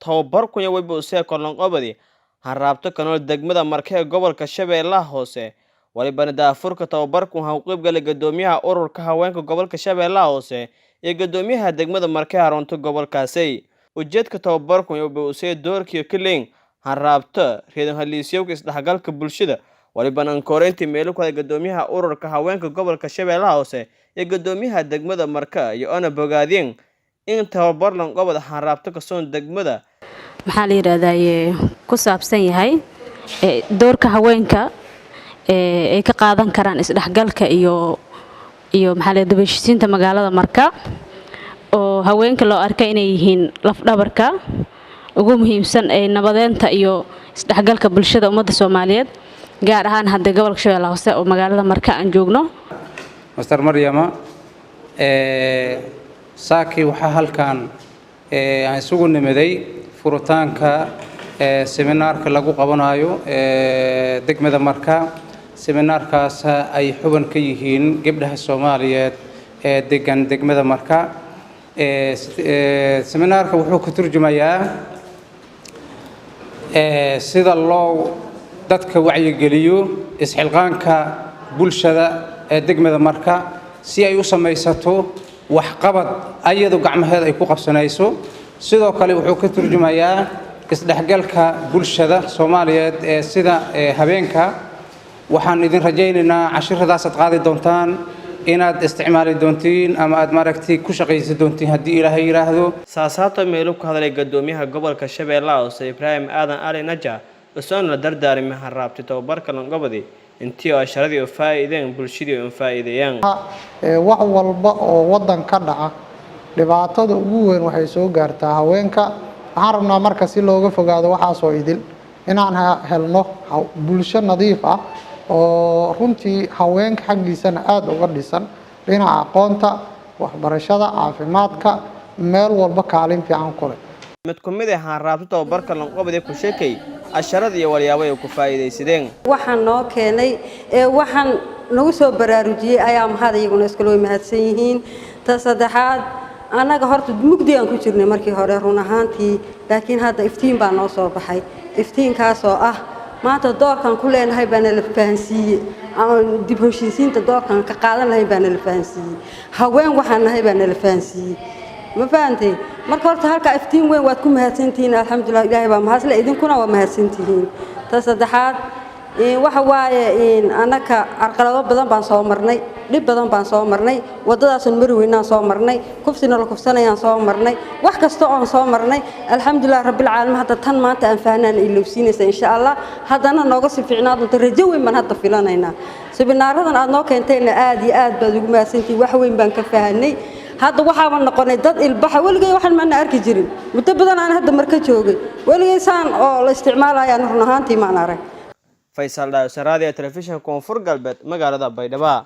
tababarku way buusay kolan qobadi harraabto kanool degmada markay gobolka Shabeellaha Hoose waliba daafurka tababarku waxa uu qayb galay gadoomiyaha ururka haweenka gobolka Shabeellaha Hoose iyo gadoomiyaha degmada markay haroonto gobolkaasi ujeedka tababarku way buusay doorkii kaliin harraabto reedan haliisyoga isdhaxgalka bulshada waliba aan kooreyntii meel ku hay gadoomiyaha ururka haweenka gobolka Shabeellaha Hoose iyo gadoomiyaha degmada marka iyo ana bogaadeen in tababar lan qobada harraabto ka soo degmada maxaa la yiraahdaa ku saabsan yahay doorka haweenka ay ka qaadan karaan isdhaxgalka iyo maxaa la dabashiinta magaalada marka oo haweenka loo arkay inay yihiin laf dhabarka ugu muhiimsan ee nabadeenta iyo isdhaxgalka bulshada ummadda Soomaaliyeed gaar ahaan hadda gobolka Shabeellaha Hoose oo magaalada marka aan joogno Mr. Maryama saaki waxa halkan aan isugu nimaday furitaanka seminaarka lagu qabanayo degmada marka seminaarkaas ay xuban ka yihiin gabdhaha Soomaaliyeed ee degan degmada marka seminaarka wuxuu ka turjumayaa sida loo dadka wacyi geliyo isxilqaanka bulshada ee degmada marka si ay u samaysato wax qabad ayadu gacmaheeda ay ku qabsanayso sidoo kale wuxuu ka turjumayaa isdhaxgalka bulshada Soomaaliyeed ee sida habeenka waxaan idin rajaynaynaa cashiradaas aad qaadi doontaan inaad isticmaali doontiin ama aad maragtay ku shaqaysan doontiin haddii Ilaahay yiraahdo saasato meel ku hadlay gadoomiyaha gobolka Shabeellaha Hoose Ibrahim Aadan Ali Naja وسأنا دردار مهرب تتوبرك لنقبضي انتي أشردي وفائدين بلشدي وفائدين وحول وضن كدعة لبعض وين وحيسو قرتها وينك عربنا مركز اللي وقف قاعد وحاسو يدل إن عنها هلنو بلشة نظيفة ورنتي هوينك حق سنة آد وغد سنة لين عقونتا وحبرشة عافماتك مال والبك عليهم في عنقله متكمدة هنرابط توبرك لنقبضي كل شيء asharad iyo walyaabo ay ku faa'iideysadeen waxaan noo keenay waxaan nagu soo baraarujiyay ayaa mahad iyaguna iska loo mahadsan yihiin ta saddexaad anaga horta mugdi aan ku jirnay markii hore run ahaantii laakiin hadda iftiin baa noo soo baxay iftiinkaas oo ah maanta doorkan ku leenahay baan la fahansiiyay dib u heshiisiinta doorkan ka qaadan lahayn baan la fahansiiyay haween waxaan nahay baan la fahansiiyay ما فهمتي marka horta halka iftiin weyn waad ku mahadsantihiin alxamdulillah ilaahay baa mahadsan idinkuna waa mahadsantihiin ta saddexaad waxa waaye anaka arqalado badan baan soo marnay dib badan baan soo marnay wadadaas mari weynaan soo marnay kufsina la kufsanayaan soo marnay wax kasta oo soo marnay alxamdulillah rabbil caalamiin hadda tan maanta aan fahnaan ilowsiinaysa insha Allah hadana nooga si fiicnaa doonto rajo weyn baan hadda filanayna seminaaradan aad noo keentayna aad iyo aad baad ugu mahadsantihiin wax weyn baan ka fahnay هذا وحنا نقولنا ضد البحر ولا واحد ما نعرف جرين متبدأ أنا هذا مركز جوجي ولا إنسان الاستعمال يعني رهانتي ما نعرف فيصل داوسرادية تلفزيون كونفور قلبت مقالة بيدبا